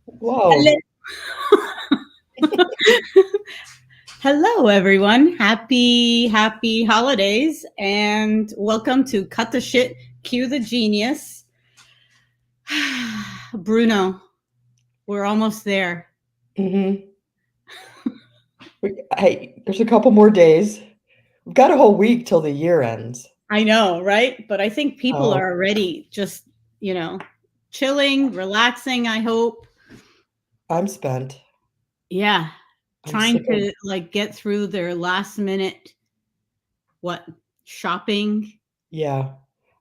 Whoa. Hello. Hello, everyone. Happy holidays, and welcome to Cut the Shit, Cue the Genius. Bruno, we're almost there. hmm Hey, there's a couple more days. We've got a whole week till the year ends. I know, right? But I think people Oh, are already just, you know, chilling, relaxing, I hope. I'm spent. Yeah, I'm trying sick of, to like get through their last minute what shopping. yeah.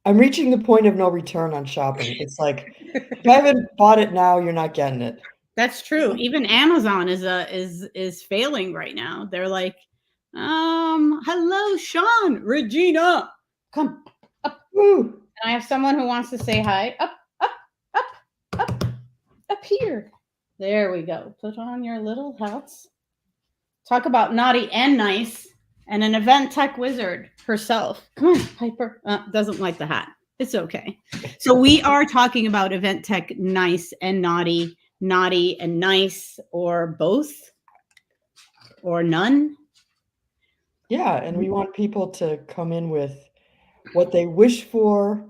I'm reaching the point of no return on shopping. It's like, if I haven't bought it now, you're not getting it. That's true. Even Amazon is failing right now. They're like, hello, Sean, Regina, come up. Woo. And I have someone who wants to say hi. Up, up, up here. There we go. Put on your little hats. Talk about naughty and nice, and an event tech wizard herself. Come on, Piper. Doesn't like the hat. It's okay. So we are talking about event tech nice and naughty and nice, or both, or none. Yeah, and we want people to come in with what they wish for,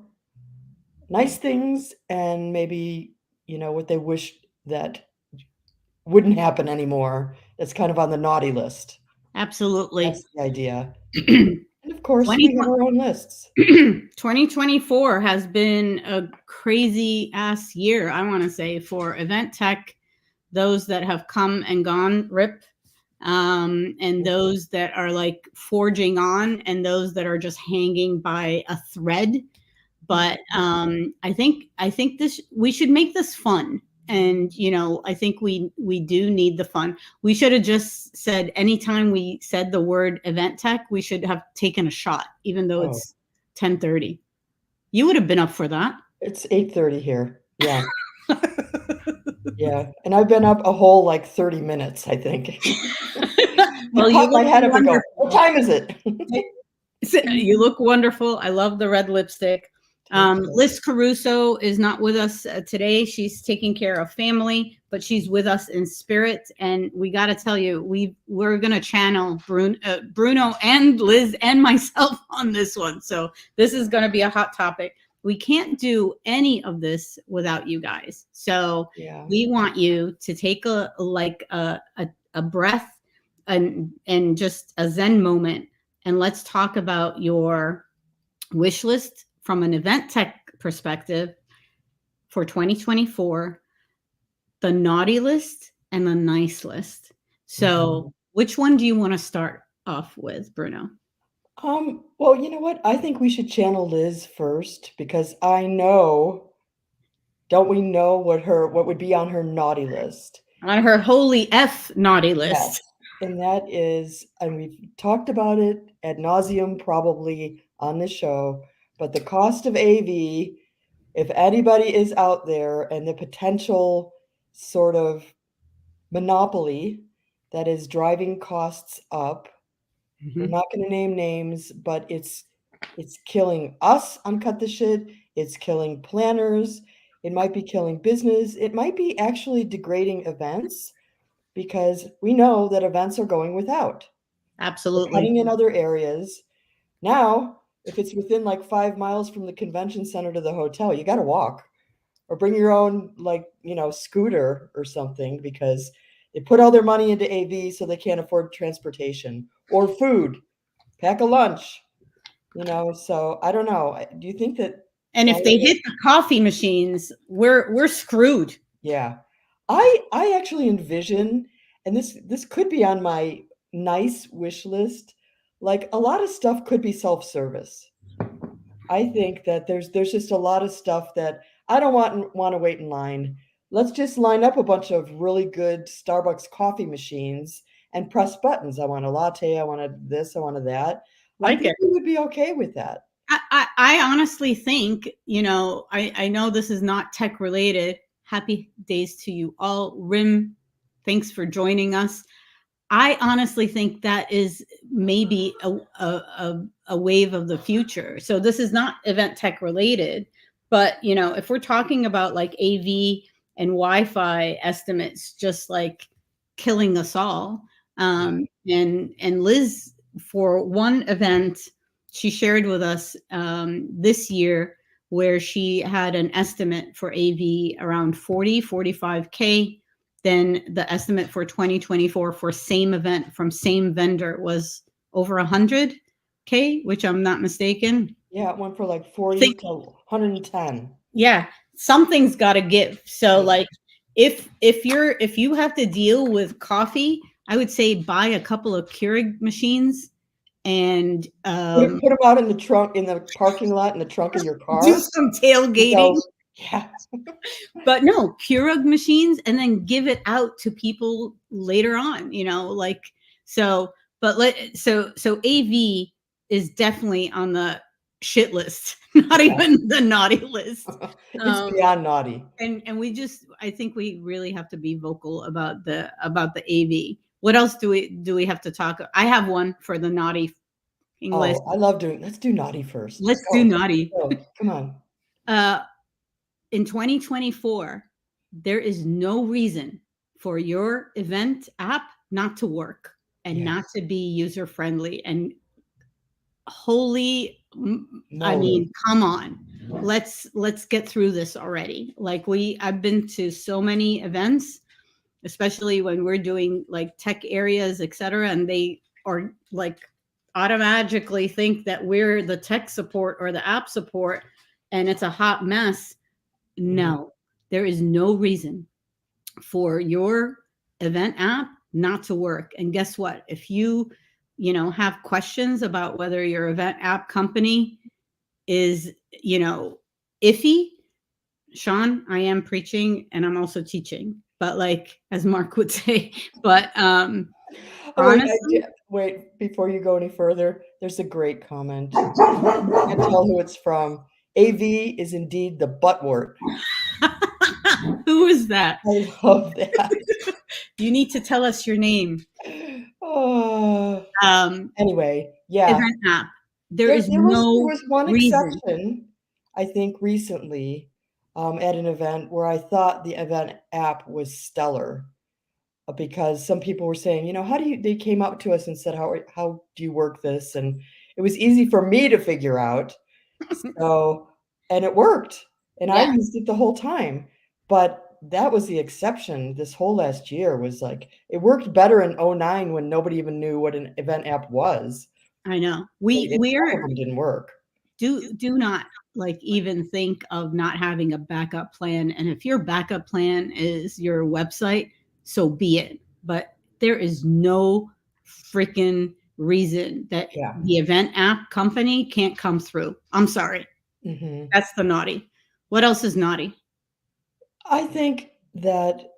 nice things, and maybe, what they wish that wouldn't happen anymore. That's kind of on the naughty list. Absolutely. That's the idea. 20, And of course, we have our own lists. 2024 has been a crazy ass year, I want to say, for event tech, those that have come and gone, rip, and those that are like forging on, and those that are just hanging by a thread. But I think this, we should make this fun. And I think we do need the fun. We should have just said, anytime we said the word event tech, we should have taken a shot, even though Oh, it's 10:30. You would have been up for that. it's 8:30 here. Yeah, yeah, and I've been up a whole, like, 30 minutes, I think. I Well, you pop my look head up and go, "What wonderful. time is it?" You look wonderful. I love the red lipstick. Thank you. Liz Caruso is not with us today. She's taking care of family, but she's with us in spirit. And we got to tell you, we're going to channel Bruno and Liz and myself on this one. So this is going to be a hot topic. We can't do any of this without you guys. So Yeah. we want you to take a breath, and just a Zen moment, and let's talk about your wish list from an event tech perspective for 2024, the naughty list and the nice list. Mhm. So, which one do you want to start off with, Bruno? Well, you know what? I think we should channel Liz first because I know, don't we know what would be on her naughty list? On her holy F naughty Yes, list. and that is, and we've talked about it ad nauseum probably on this show, but the cost of AV, if anybody is out there, and the potential sort of monopoly that is driving costs up. We're Mhm. not going to name names, but it's killing us on Cut the Shit. It's killing planners. It might be killing business. It might be actually degrading events because we know that events are going without. They're Absolutely. cutting in other areas. Now, if it's within like 5 miles from the convention center to the hotel, you got to walk or bring your own, like, scooter or something because they put all their money into AV so they can't afford transportation or food. Pack a lunch, so I don't know. Do you think that And that if they would, hit the coffee machines, we're screwed. yeah. I actually envision, and this could be on my nice wish list, like a lot of stuff could be self-service. I think that there's just a lot of stuff that I don't want to wait in line. Let's just line up a bunch of really good Starbucks coffee machines and press buttons. I want a latte, I wanted this, I wanted that. I Like think it. we would be okay with that. I honestly think, I know this is not tech related. Happy days to you all. Rim, thanks for joining us. I honestly think that is maybe a wave of the future. So this is not event tech related, but if we're talking about like AV, and Wi-Fi estimates just like killing us all. And Liz, for one event, she shared with us this year where she had an estimate for AV around 45K. Then the estimate for 2024 for same event from same vendor was over 100K, which I'm not mistaken. Yeah, it went for like 40 Think- to 110. Yeah, something's got to give. So like if you have to deal with coffee, I would say buy a couple of Keurig machines and Put them out in the trunk, in the parking lot, in the trunk of your car. do some tailgating. So, yeah. But no, Keurig machines, and then give it out to people later on, like, so, but so AV is definitely on the shit list, not even the naughty list. It's beyond naughty. And I think we really have to be vocal about the AV. What else do we have to talk? I have one for the naughty list. I love let's do naughty first. Let's do naughty. Come on. In 2024, there is no reason for your event app not to work and not to be user friendly. And holy, I mean, come on, let's get through this already. Like I've been to so many events, especially when we're doing like tech areas, etc., and they are like automatically think that we're the tech support or the app support, and it's a hot mess. No, there is no reason for your event app not to work. And guess what? If you have questions about whether your event app company is, iffy, Sean, I am preaching and I'm also teaching, but like, as Mark would say, but honestly, wait, before you go any further, there's a great comment. I can't tell who it's from. AV is indeed the buttwort. Who is that? I love that. You need to tell us your name. Anyway, yeah. Event app. There was one reason. exception, I think, recently at an event where I thought the event app was stellar, because some people were saying, they came up to us and said, how do you work this? And it was easy for me to figure out. So, and it worked, and I used it the whole time. But that was the exception. This whole last year was like, it worked better in 2009 when nobody even knew what an event app was. I know. Didn't work. Do not like even think of not having a backup plan. And if your backup plan is your website, so be it. But there is no freaking reason that the event app company can't come through. I'm sorry. That's the naughty. What else is naughty? I think that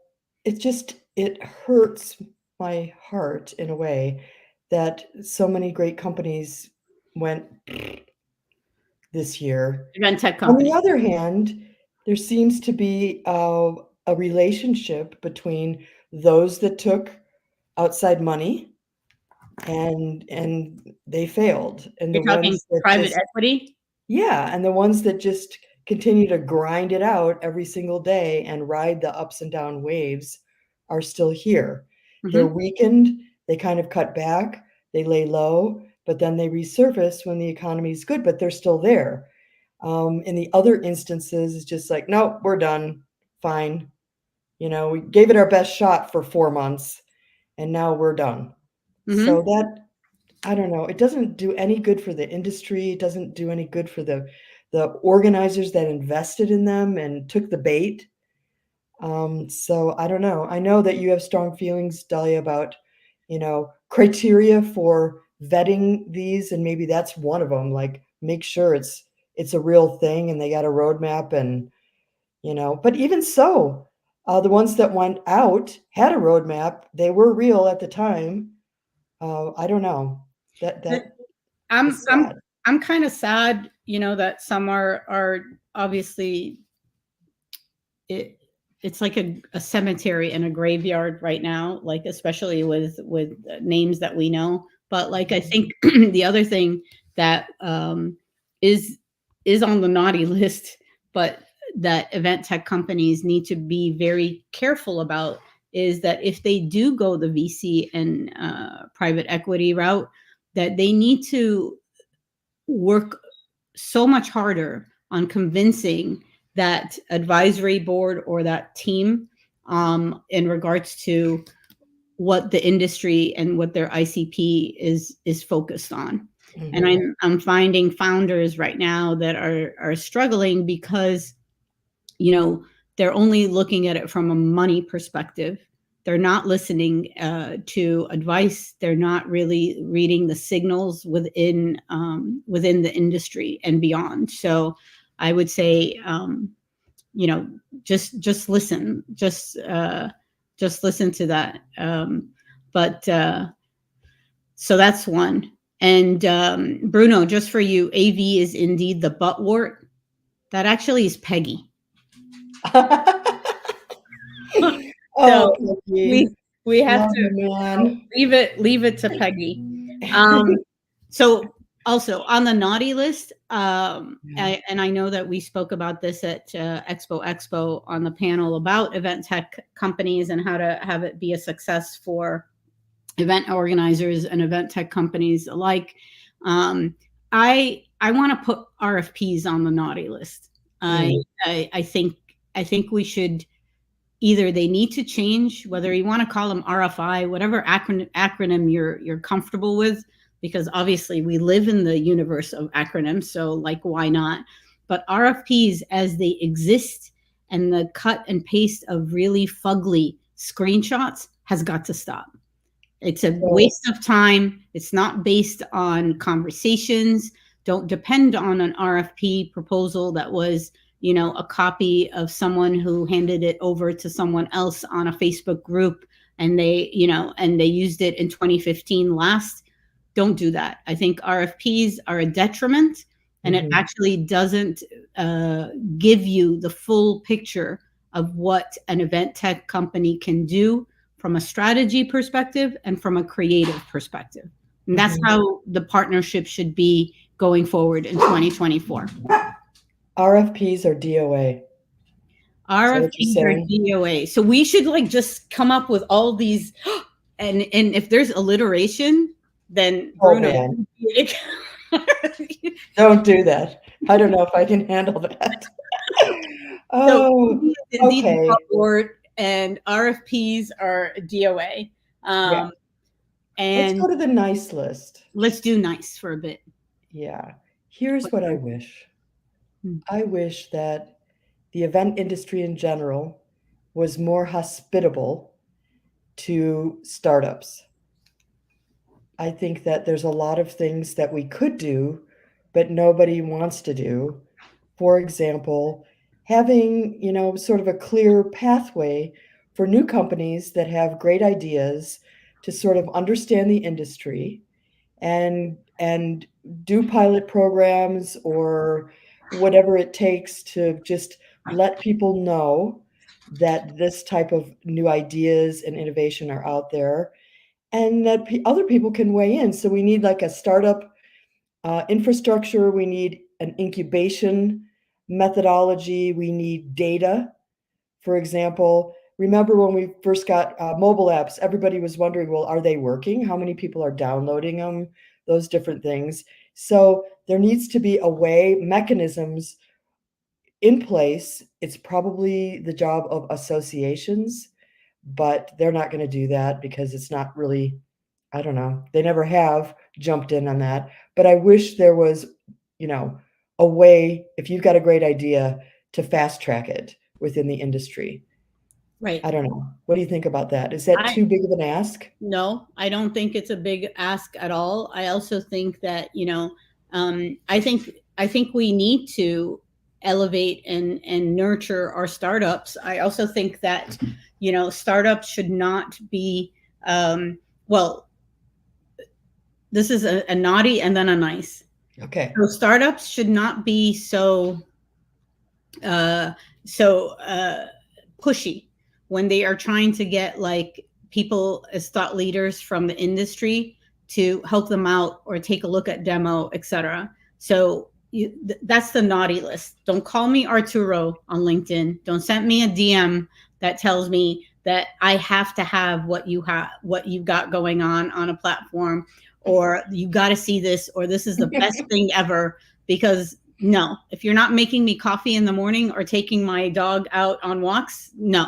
it hurts my heart in a way that so many great companies went this year. Event tech companies. On the other hand, there seems to be a relationship between those that took outside money and they failed, and you're talking private equity. Yeah, and the ones that just continue to grind it out every single day and ride the ups and down waves are still here. They're weakened. They kind of cut back. They lay low, but then they resurface when the economy is good, but they're still there. In the other instances, it's just like, no, we're done. Fine. We gave it our best shot for 4 months, and now we're done. So that, I don't know, it doesn't do any good for the industry. It doesn't do any good for the organizers that invested in them and took the bait. So I don't know. I know that you have strong feelings, Dahlia, about, criteria for vetting these, and maybe that's one of them. Like, make sure it's a real thing and they got a roadmap, and but even so, the ones that went out had a roadmap. They were real at the time. I don't know. I'm kind of sad, that some are obviously it's like a cemetery and a graveyard right now, like especially with names that we know. But like, I think the other thing that is on the naughty list, but that event tech companies need to be very careful about is that if they do go the VC and private equity route, that they need to work so much harder on convincing that advisory board or that team in regards to what the industry and what their ICP is focused on. Mhm. And I'm finding founders right now that are struggling because, you know, they're only looking at it from a money perspective. They're not listening to advice. They're not really reading the signals within the industry and beyond. So I would say, you know, just listen, just listen to that. But so that's one. And Bruno, just for you, AV is indeed the buttwort. That actually is Peggy. Oh, So Peggy. we have Love to you, man. leave it to Peggy. So also on the naughty list, and I know that we spoke about this at Expo on the panel about event tech companies and how to have it be a success for event organizers and event tech companies alike. I want to put RFPs on the naughty list. I think we should, either they need to change, whether you want to call them RFI, whatever acronym you're comfortable with, because obviously we live in the universe of acronyms, so like why not? But RFPs as they exist and the cut and paste of really fugly screenshots has got to stop. It's a waste of time. It's not based on conversations. Don't depend on an RFP proposal that was, you know, a copy of someone who handed it over to someone else on a Facebook group and they, you know, and they used it in 2015 last. Don't do that. I think RFPs are a detriment, and it actually doesn't give you the full picture of what an event tech company can do from a strategy perspective and from a creative perspective. And that's how the partnership should be going forward in 2024. RFPs are DOA. RFPs are DOA. So we should like just come up with all these, and if there's alliteration, then Bruno. Don't do that. I don't know if I can handle that. Oh, okay. And RFPs are DOA. Yeah. And let's go to the nice list. Let's do nice for a bit. Yeah. Here's what I wish. I wish that the event industry in general was more hospitable to startups. I think that there's a lot of things that we could do, but nobody wants to do. For example, having, you know, sort of a clear pathway for new companies that have great ideas to sort of understand the industry and do pilot programs or whatever it takes to just let people know that this type of new ideas and innovation are out there and that other people can weigh in. So we need like a startup infrastructure, we need an incubation methodology, we need data. For example, remember when we first got mobile apps, everybody was wondering, well, are they working? How many people are downloading them? Those different things. So there needs to be a way, mechanisms in place. It's probably the job of associations, but they're not going to do that because it's not really, I don't know, they never have jumped in on that. But I wish there was, you know, a way, if you've got a great idea, to fast track it within the industry. Right. I don't know. What do you think about that? Is that too big of an ask? No, I don't think it's a big ask at all. I also think that, you know, I think we need to elevate and nurture our startups. I also think that, you know, startups should not be, well, this is a naughty and then a nice. Okay. So startups should not be so pushy when they are trying to get like people as thought leaders from the industry to help them out or take a look at demo, etc. So that's the naughty list. Don't call me Arturo on LinkedIn. Don't send me a DM that tells me that I have to have what you got going on a platform, or you got to see this, or this is the best thing ever. Because no, if you're not making me coffee in the morning or taking my dog out on walks, no.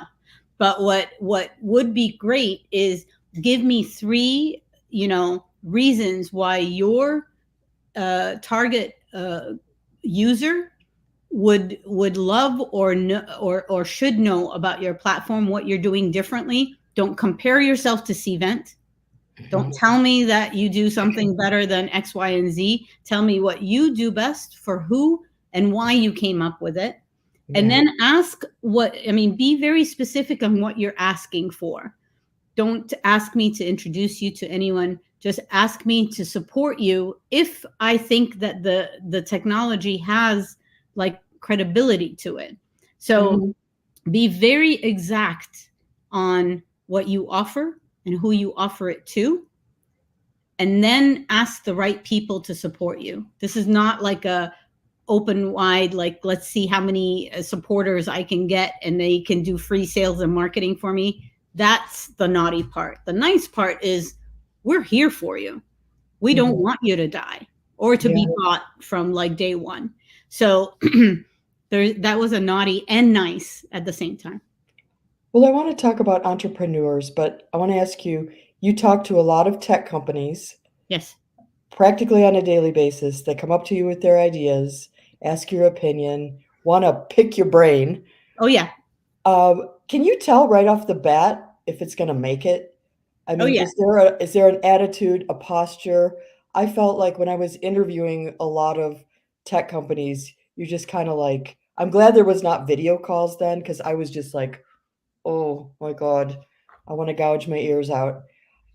But what would be great is give me 3, reasons why your target user would love or know or should know about your platform, what you're doing differently. Don't compare yourself to Cvent. Don't tell me that you do something better than X, Y, and Z. Tell me what you do best, for who and why you came up with it. And then be very specific on what you're asking for. Don't ask me to introduce you to anyone. Just ask me to support you if I think that the technology has like credibility to it. So be very exact on what you offer and who you offer it to, and then ask the right people to support you. This is not like a open wide, like, let's see how many supporters I can get and they can do free sales and marketing for me. That's the naughty part. The nice part is we're here for you. We don't want you to die or to be bought from like day one. So that was a naughty and nice at the same time. Well, I want to talk about entrepreneurs, but I want to ask you, you talk to a lot of tech companies Yes. practically on a daily basis. They come up to you with their ideas, ask your opinion, want to pick your brain. Oh, yeah. Can you tell right off the bat if it's going to make it? I mean, yeah. is there an attitude, a posture? I felt like when I was interviewing a lot of tech companies, you just kind of like, I'm glad there was not video calls then, because I was just like, oh my God, I want to gouge my ears out.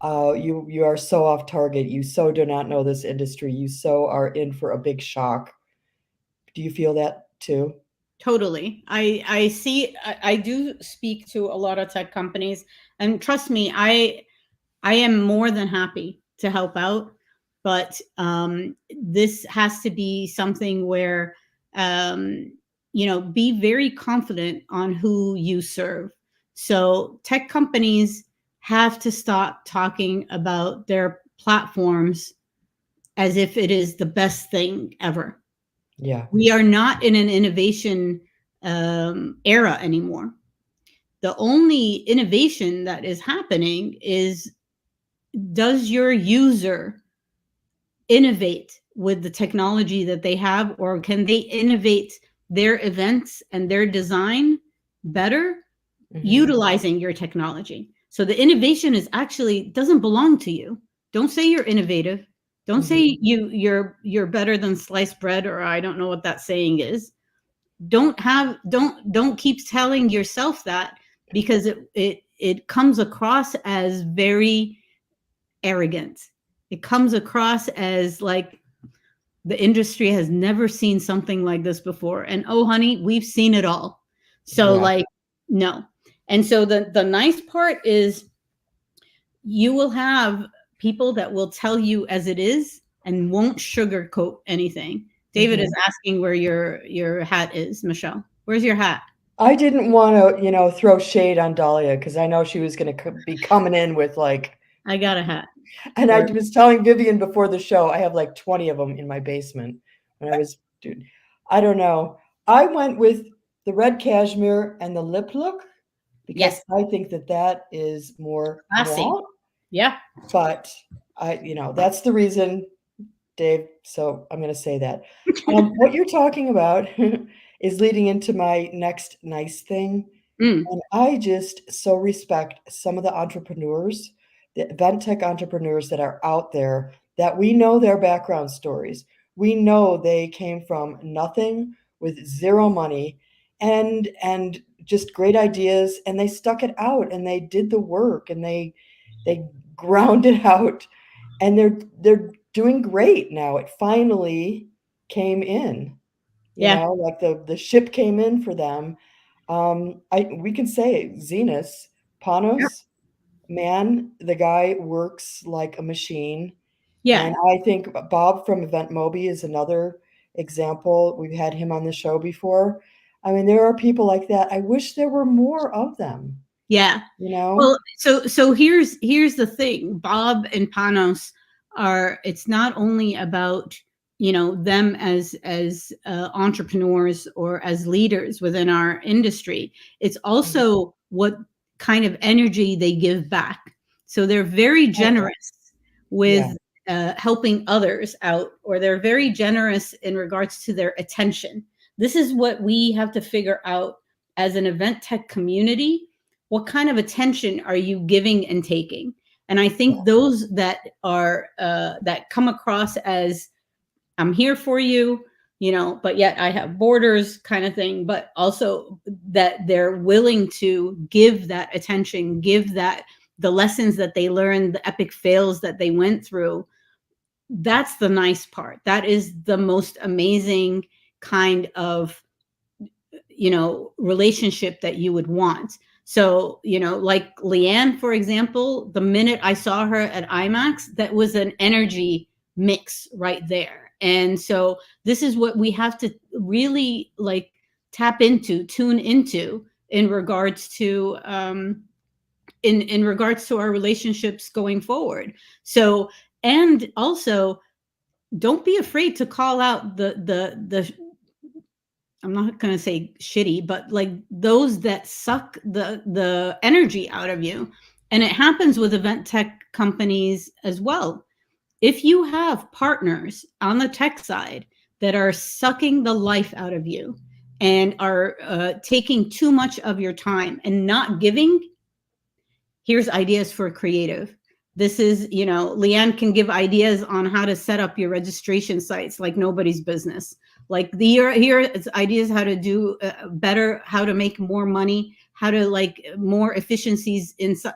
You are so off target. You so do not know this industry. You so are in for a big shock. Do you feel that too? Totally. I do speak to a lot of tech companies, and trust me, I am more than happy to help out. But this has to be something where, be very confident on who you serve. So tech companies have to stop talking about their platforms as if it is the best thing ever. Yeah. We are not in an innovation era anymore. The only innovation that is happening is, does your user innovate with the technology that they have, or can they innovate their events and their design better utilizing your technology? So the innovation is actually doesn't belong to you. Don't say you're innovative. Don't say you're better than sliced bread, or I don't know what that saying is. Don't keep telling yourself that, because it comes across as very arrogant. It comes across as like the industry has never seen something like this before. And oh, honey, we've seen it all. So no. And so the nice part is you will have people that will tell you as it is and won't sugarcoat anything. David is asking where your hat is, Michelle. Where's your hat? I didn't want to, throw shade on Dahlia because I know she was going to be coming in with like, I got a hat. and I was telling Vivian before the show, I have like 20 of them in my basement. When dude, I don't know. I went with the red cashmere and the lip look because I think that is more classy. Yeah. But that's the reason, Dave. So I'm going to say that. What you're talking about is leading into my next nice thing. And I just so respect some of the entrepreneurs, the event tech entrepreneurs that are out there, that we know their background stories. We know they came from nothing with zero money and just great ideas, and they stuck it out and they did the work and they ground it out, and they're doing great now. It finally came in. Like the ship came in for them. We can say Zenas, Panos, man, the guy works like a machine. Yeah. And I think Bob from Event Mobi is another example. We've had him on the show before. I mean, there are people like that. I wish there were more of them, Yeah. you know? Well, so here's the thing. Bob and Panos are, it's not only about, you know, them as entrepreneurs or as leaders within our industry. It's also what kind of energy they give back. So they're very generous with helping others out, or they're very generous in regards to their attention. This is what we have to figure out as an event tech community. What kind of attention are you giving and taking? And I think those that are that come across as, I'm here for you, you know, but yet I have borders kind of thing, but also that they're willing to give that attention, give that, the lessons that they learned, the epic fails that they went through. That's the nice part. That is the most amazing kind of, you know, relationship that you would want. So, you know, like Leanne, for example, the minute I saw her at IMAX, that was an energy mix right there. And so this is what we have to really like tap into, tune into in regards to in regards to our relationships going forward. So, and also don't be afraid to call out the I'm not going to say shitty, but like those that suck the energy out of you. And it happens with event tech companies as well. If you have partners on the tech side that are sucking the life out of you and are taking too much of your time and not giving, here's ideas for creative. This is, you know, Leanne can give ideas on how to set up your registration sites like nobody's business. Like here it's ideas how to do better, how to make more money, how to like more efficiencies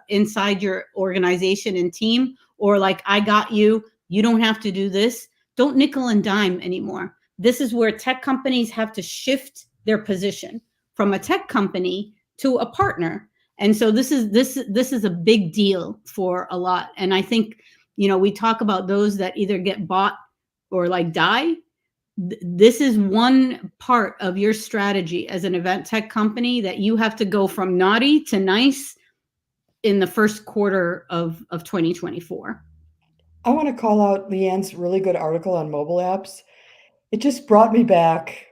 inside your organization and team. Or like, I got you, you don't have to do this. Don't nickel and dime anymore. This is where tech companies have to shift their position from a tech company to a partner. And so this is a big deal for a lot. And I think, you know, we talk about those that either get bought or like die. This is one part of your strategy as an event tech company that you have to go from naughty to nice in the first quarter of 2024. I want to call out Leanne's really good article on mobile apps. It just brought me back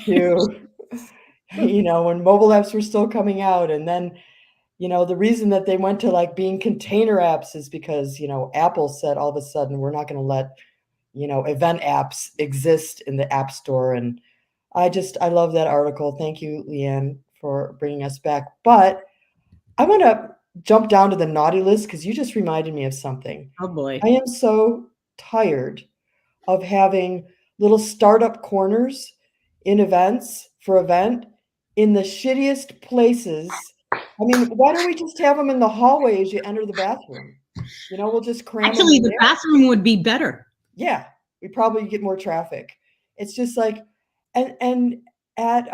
to, you know, when mobile apps were still coming out. And then, you know, the reason that they went to like being container apps is because, you know, Apple said all of a sudden, we're not going to let, you know, event apps exist in the App Store. And I love that article. Thank you, Leanne, for bringing us back. But I want to jump down to the naughty list because you just reminded me of something. Oh boy. I am so tired of having little startup corners in events for event in the shittiest places. I mean, why don't we just have them in the hallway as you enter the bathroom? You know, we'll just cram them Actually, in the there. bathroom would be better. Yeah, we probably get more traffic. It's just like, and at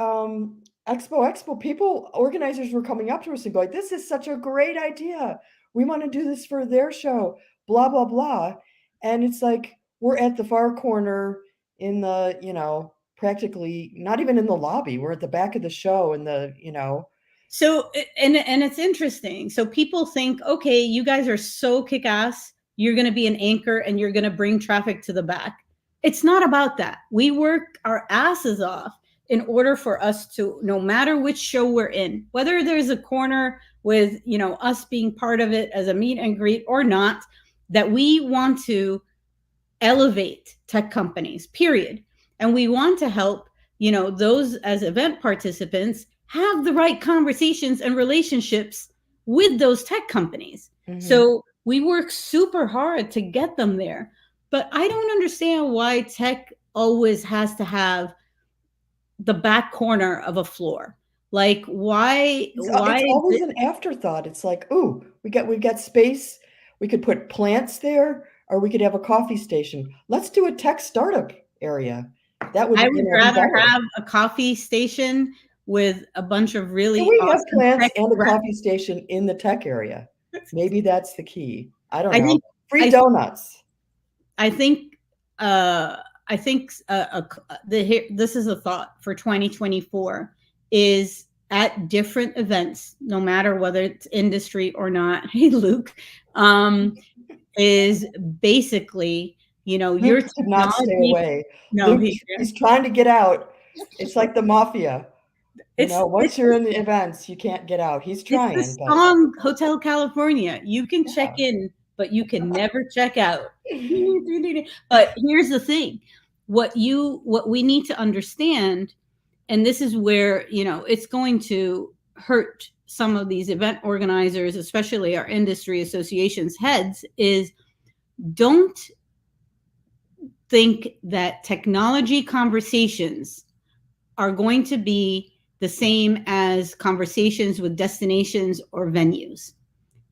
Expo, people, organizers were coming up to us and going, "This is such a great idea. We want to do this for their show." Blah blah blah, and it's like we're at the far corner in the, you know, practically not even in the lobby. We're at the back of the show in the, you know. So, and it's interesting. So people think, okay, you guys are so kick-ass. You're going to be an anchor and you're going to bring traffic to the back. It's not about that. We work our asses off in order for us to, no matter which show we're in, whether there's a corner with, you know, us being part of it as a meet and greet or not, that we want to elevate tech companies, period. And we want to help, you know, those as event participants have the right conversations and relationships with those tech companies. Mm-hmm. So we work super hard to get them there. But I don't understand why tech always has to have the back corner of a floor. Like why It's always an afterthought. It's like, ooh, we've got space. We could put plants there, or we could have a coffee station. Let's do a tech startup area. That would I would rather have a coffee station with a bunch of really awesome have plants and a coffee station in the tech area. Maybe that's the key. I don't know. Free donuts. I think I think this is a thought for 2024 is at different events, no matter whether it's industry or not. Hey, Luke, is basically, your Luke could not stay technology. away. No, Luke, he's trying to get out. It's like the mafia. Once you're in the events, you can't get out. He's trying. It's the song Hotel California. You can check in, but you can never check out. But here's the thing. What we need to understand, and this is where, it's going to hurt some of these event organizers, especially our industry associations heads, is don't think that technology conversations are going to be the same as conversations with destinations or venues.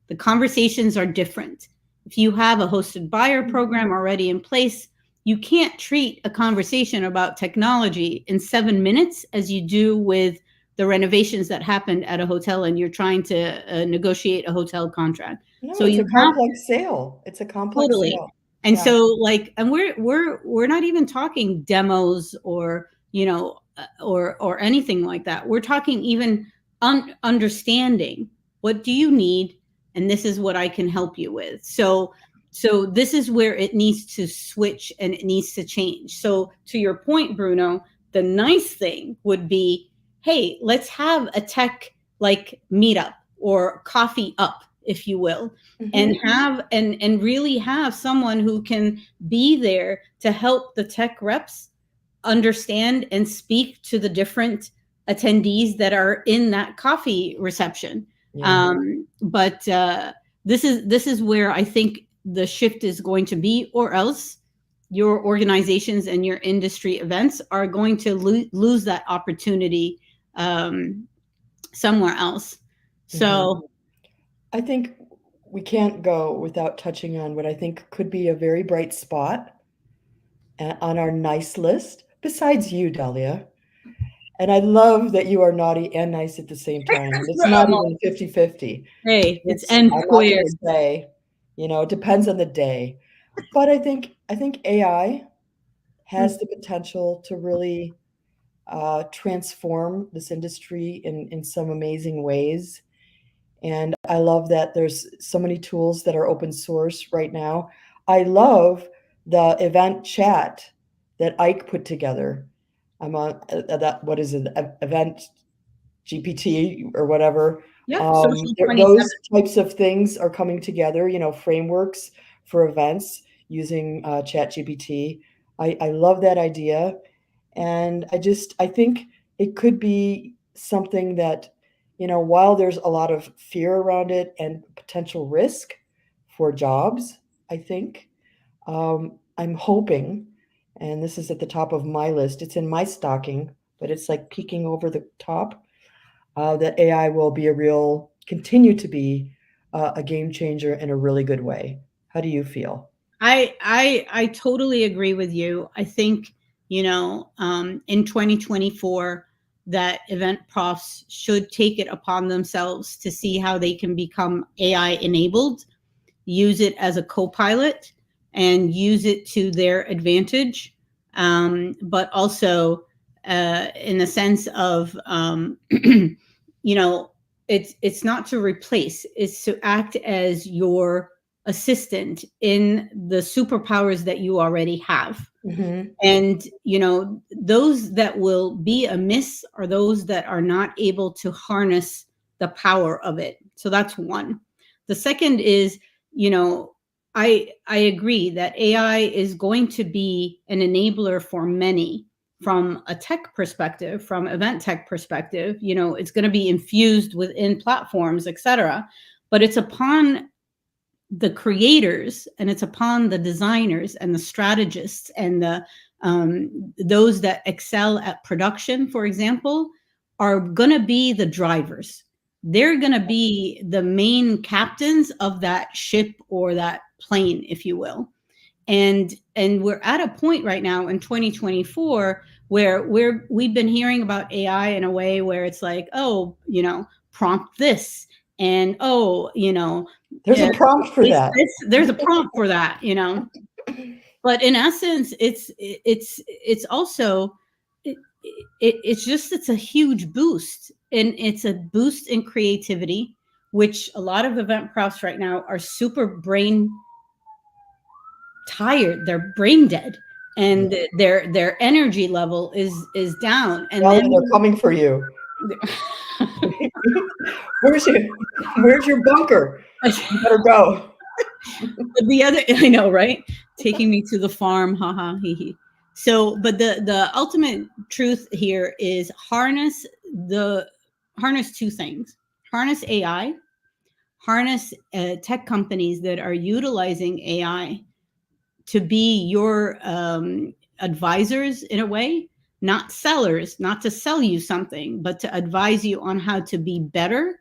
The conversations are different. If you have a hosted buyer program already in place, you can't treat a conversation about technology in 7 minutes as you do with the renovations that happened at a hotel and you're trying to negotiate a hotel contract. No, so it's you a complex sale. It's a complex totally sale. And so and we're not even talking demos or, or anything like that. We're talking even understanding what do you need, and this is what I can help you with. So this is where it needs to switch and it needs to change. So to your point, Bruno, the nice thing would be, hey, let's have a tech like meetup or coffee up, if you will, and have and really have someone who can be there to help the tech reps understand and speak to the different attendees that are in that coffee reception. But this is where I think the shift is going to be, or else your organizations and your industry events are going to lose that opportunity somewhere else. So I think we can't go without touching on what I think could be a very bright spot on our nice list, besides you, Dahlia. And I love that you are naughty and nice at the same time. It's not even 50-50. Hey, it's N squared. Say, it depends on the day. But I think AI has the potential to really transform this industry in some amazing ways. And I love that there's so many tools that are open source right now. I love the event chat that Ike put together. I'm on that. What is it? Event GPT or whatever. Those types of things are coming together. Frameworks for events using Chat GPT. I love that idea, and I think it could be something that, while there's a lot of fear around it and potential risk for jobs, I think I'm hoping. And this is at the top of my list. It's in my stocking, but it's like peeking over the top, that AI will continue to be a game changer in a really good way. How do you feel? I totally agree with you. I think, in 2024, that event profs should take it upon themselves to see how they can become AI enabled, use it as a co-pilot, and use it to their advantage, but also in the sense of, it's not to replace, it's to act as your assistant in the superpowers that you already have. And, those that will be amiss are those that are not able to harness the power of it. So that's one. The second is, I agree that AI is going to be an enabler for many from a tech perspective, from event tech perspective. It's going to be infused within platforms, etc. But it's upon the creators and it's upon the designers and the strategists and the those that excel at production, for example, are going to be the drivers. They're going to be the main captains of that ship or that plane, if you will. And we're at a point right now in 2024 where we've been hearing about AI in a way where it's like, prompt this, and there's a prompt for that. There's a prompt for that, But in essence, it's also it's a huge boost, and it's a boost in creativity, which a lot of event profs right now are super brain tired. They're brain dead, and their energy level is down. And Well, then they're coming for you. Where's your bunker? You better go. the other, I know, right? Taking me to the farm, haha, hee hee. So, but the ultimate truth here is harness two things: harness AI, harness tech companies that are utilizing AI to be your advisors in a way, not sellers, not to sell you something, but to advise you on how to be better.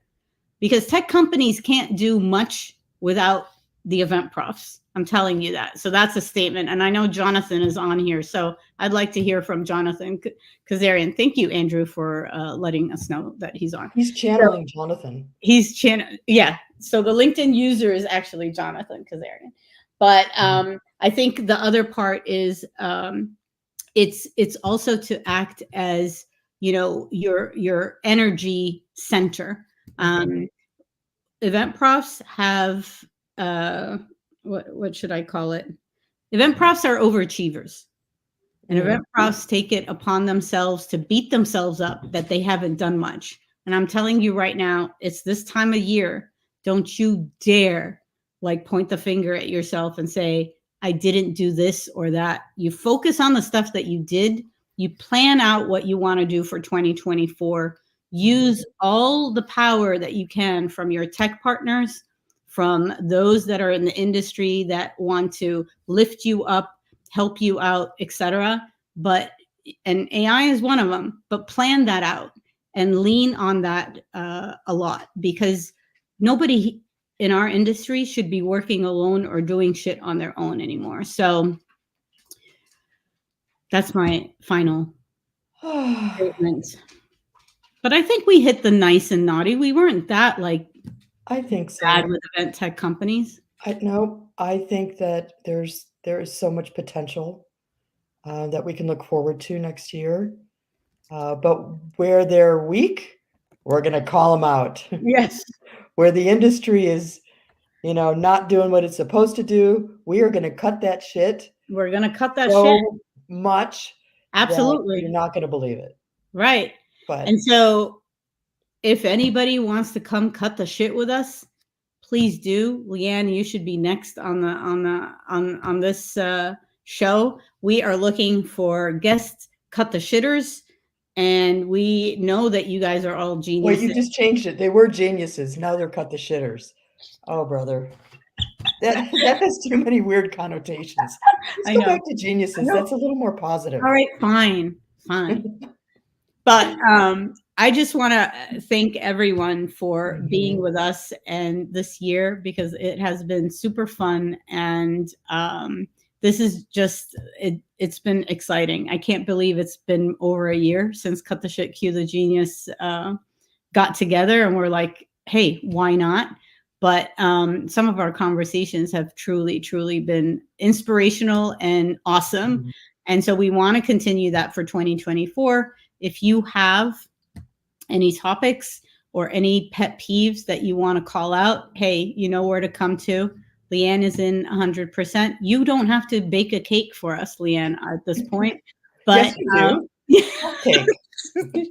Because tech companies can't do much without the event profs. I'm telling you that. So that's a statement. And I know Jonathan is on here. So I'd like to hear from Jonathan Kazarian. Thank you, Andrew, for letting us know that he's on. He's channeling Jonathan. Yeah. So the LinkedIn user is actually Jonathan Kazarian. But I think the other part is it's also to act as, your energy center. Event profs have what should I call it? Event profs are overachievers, and event profs take it upon themselves to beat themselves up that they haven't done much. And I'm telling you right now, it's this time of year. Don't you dare point the finger at yourself and say, I didn't do this or that. You focus on the stuff that you did. You plan out what you want to do for 2024. Use all the power that you can from your tech partners, from those that are in the industry that want to lift you up, help you out, etc. And AI is one of them, but plan that out and lean on that a lot, because nobody in our industry should be working alone or doing shit on their own anymore. So that's my final statement. But I think we hit the nice and naughty. We weren't that I think so. bad with event tech companies. I think that there is so much potential that we can look forward to next year. But where they're weak, we're going to call them out. Yes. Where the industry is, not doing what it's supposed to do, we are going to cut that shit. We're going to cut that so shit. Much. Absolutely. You're not going to believe it. Right. And so if anybody wants to come cut the shit with us, please do. Leanne, you should be next on this show. We are looking for guests, cut the shitters, and we know that you guys are all geniuses. Well, you just changed it. They were geniuses. Now they're cut the shitters. Oh, brother. That has too many weird connotations. Let's go back to geniuses. That's a little more positive. All right, fine. But I just want to thank everyone for being with us and this year, because it has been super fun. And this is just, it's been exciting. I can't believe it's been over a year since Cut the Shit, Cue the Genius got together, and we're like, hey, why not? But some of our conversations have truly, truly been inspirational and awesome. And so we want to continue that for 2024. If you have any topics or any pet peeves that you want to call out, hey, you know where to come to. Leanne is in 100%. You don't have to bake a cake for us, Leanne, at this point. But, yes, you do.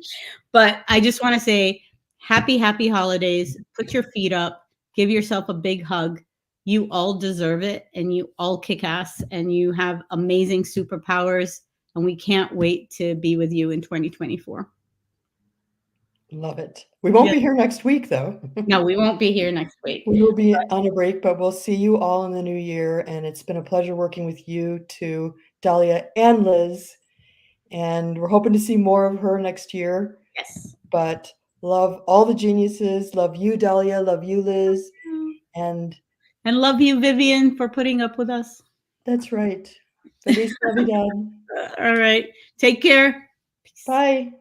But I just want to say happy holidays. Put your feet up. Give yourself a big hug. You all deserve it, and you all kick ass, and you have amazing superpowers, and we can't wait to be with you in 2024. Love it. We won't be here next week, though. No, we won't be here next week. We will be on a break, but we'll see you all in the new year, and it's been a pleasure working with you too, Dahlia and Liz, and we're hoping to see more of her next year. Yes. But love all the geniuses. Love you, Dahlia. Love you, Liz. And love you, Vivian, for putting up with us. That's right. Feliz Navidad. All right. Take care. Bye.